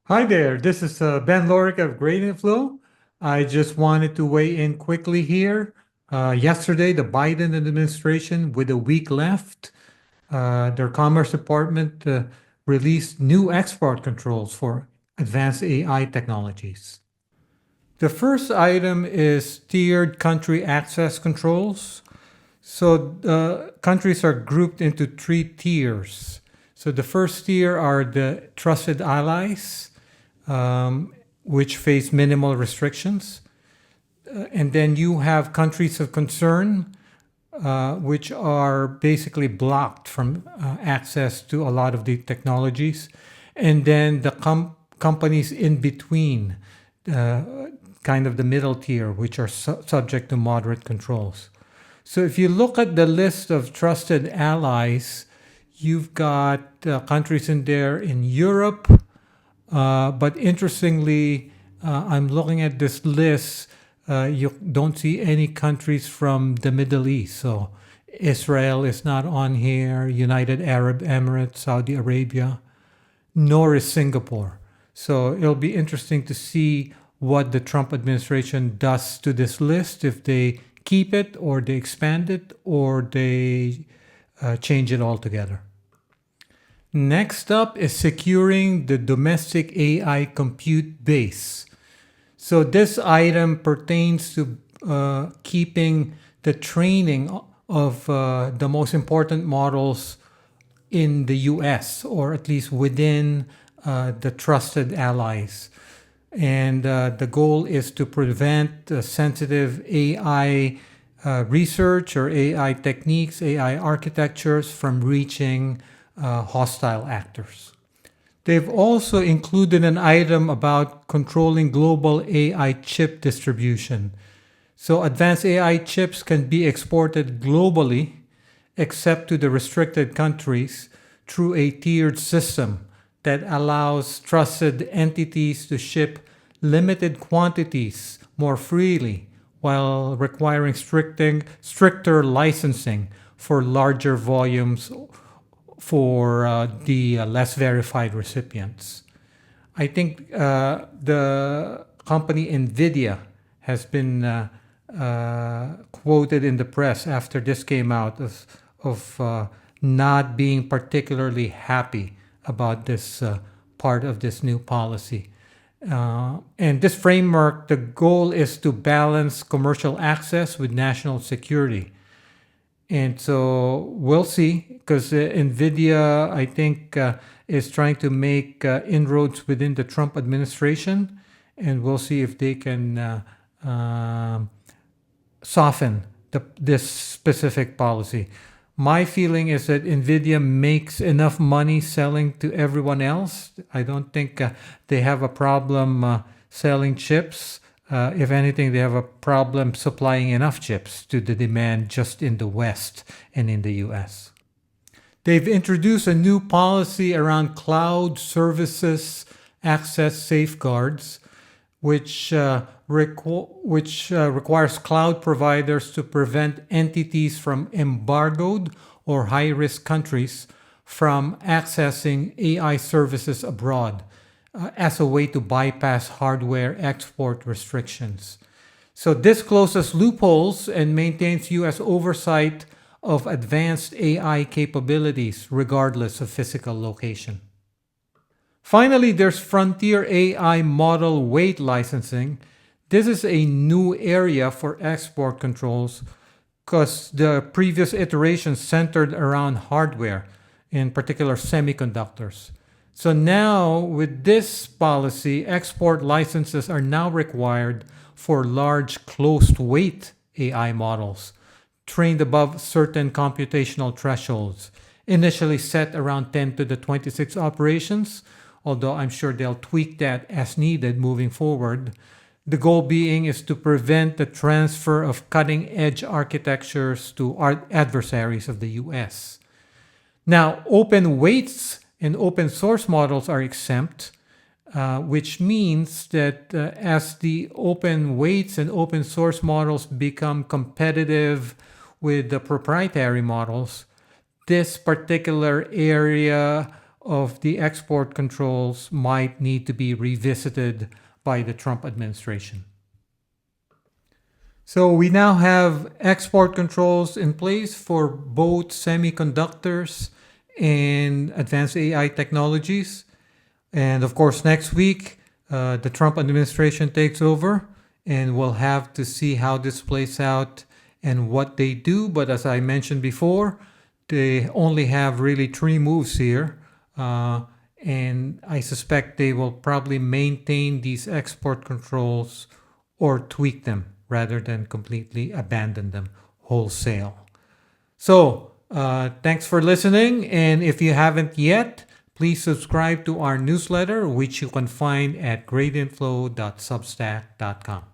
Hi there, this is Ben Lorick of Gradient Flow. I just wanted to weigh in quickly here. Yesterday, the Biden administration, with a week left, their Commerce Department released new export controls for advanced AI technologies. The first item is tiered country access controls. So countries are grouped into three tiers. So the first tier are the trusted allies, which face minimal restrictions. And then you have countries of concern, which are basically blocked from access to a lot of the technologies. And then the companies in between, uh, kind of the middle tier, which are subject to moderate controls. So if you look at the list of trusted allies, you've got countries in there in Europe, but interestingly, I'm looking at this list. You don't see any countries from the Middle East. So Israel is not on here, United Arab Emirates, Saudi Arabia, nor is Singapore. So it'll be interesting to see what the Trump administration does to this list, if they keep it or they expand it or they change it altogether. Next up is securing the domestic AI compute base. So this item pertains to keeping the training of the most important models in the US, or at least within the trusted allies. And the goal is to prevent sensitive AI research or AI techniques, AI architectures from reaching hostile actors. They've also included an item about controlling global AI chip distribution. So advanced AI chips can be exported globally, except to the restricted countries, through a tiered system that allows trusted entities to ship limited quantities more freely while requiring stricter licensing for larger volumes for the less verified recipients. I think the company NVIDIA has been quoted in the press after this came out of not being particularly happy about this part of this new policy. And this framework, the goal is to balance commercial access with national security. And so we'll see, because NVIDIA, I think, is trying to make inroads within the Trump administration, and we'll see if they can soften this specific policy. My feeling is that NVIDIA makes enough money selling to everyone else. I don't think they have a problem selling chips. If anything, they have a problem supplying enough chips to the demand just in the West and in the US. They've introduced a new policy around cloud services access safeguards, which requires cloud providers to prevent entities from embargoed or high-risk countries from accessing AI services abroad as a way to bypass hardware export restrictions. So this closes loopholes and maintains U.S. oversight of advanced AI capabilities regardless of physical location. Finally, there's frontier AI model weight licensing. This is a new area for export controls because the previous iterations centered around hardware, in particular semiconductors. So now, with this policy, export licenses are now required for large closed weight AI models trained above certain computational thresholds, initially set around 10 to the 26 operations, although I'm sure they'll tweak that as needed moving forward. The goal being is to prevent the transfer of cutting edge architectures to adversaries of the US. Now, open weights and open source models are exempt, which means that as the open weights and open source models become competitive with the proprietary models, this particular area of the export controls might need to be revisited by the Trump administration. So we now have export controls in place for both semiconductors and advanced AI technologies. And of course, next week, the Trump administration takes over, and we'll have to see how this plays out and what they do. But as I mentioned before, they only have really 3 moves here. And I suspect they will probably maintain these export controls or tweak them rather than completely abandon them wholesale. So, thanks for listening. And if you haven't yet, please subscribe to our newsletter, which you can find at gradientflow.substack.com.